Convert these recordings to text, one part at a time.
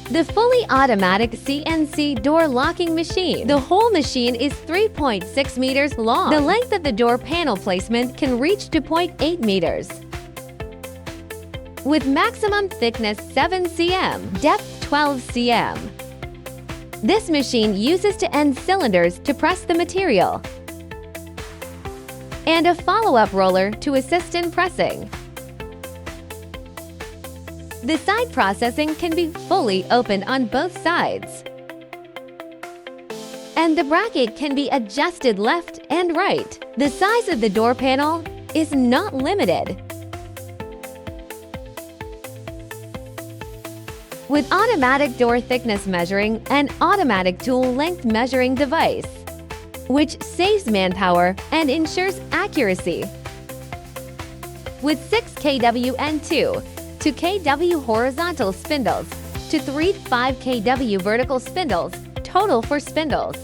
The fully automatic CNC door locking machine. The whole machine is 3.6 meters long. The length of the door panel placement can reach to 0.8 meters. With maximum thickness 7 cm, depth 12 cm. This machine uses to end cylinders to press the material, and a follow-up roller to assist in pressing. The side processing can be fully opened on both sides, and the bracket can be adjusted left and right. The size of the door panel is not limited. With automatic door thickness measuring and automatic tool length measuring device, which saves manpower and ensures accuracy. With 6 kW and 2 kW horizontal spindles to 3 to 5 kW vertical spindles, total for spindles.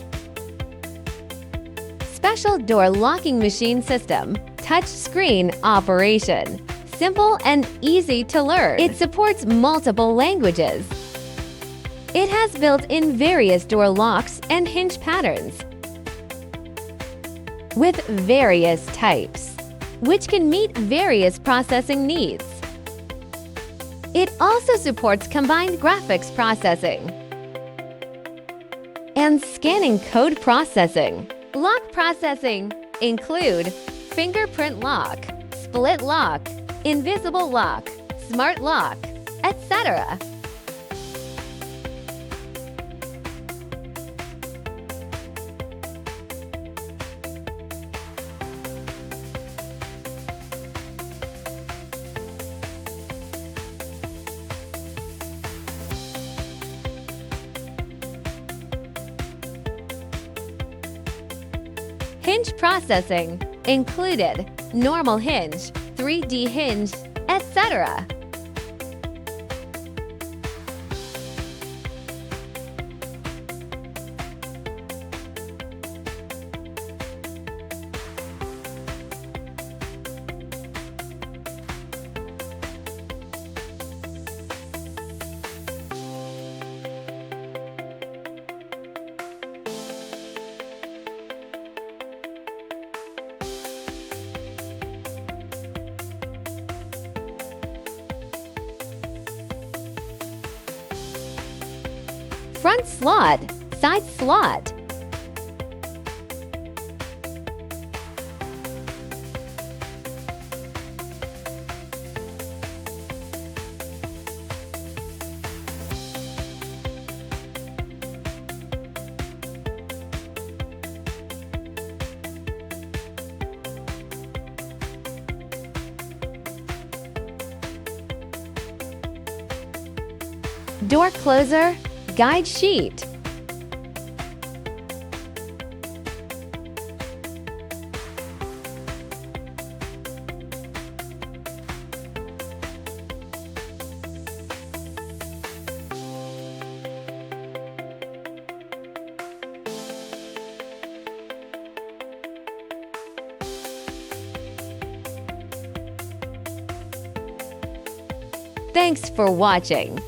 Special door locking machine system, touch screen operation. Simple and easy to learn. It supports multiple languages. It has built-in various door locks and hinge patterns with various types, which can meet various processing needs. It also supports combined graphics processing and scanning code processing. Lock processing include fingerprint lock, split lock, invisible lock, smart lock, etc. Hinge processing included normal hinge, 3D hinge, etc. Front slot, side slot. Door closer, guide sheet. Thanks for watching.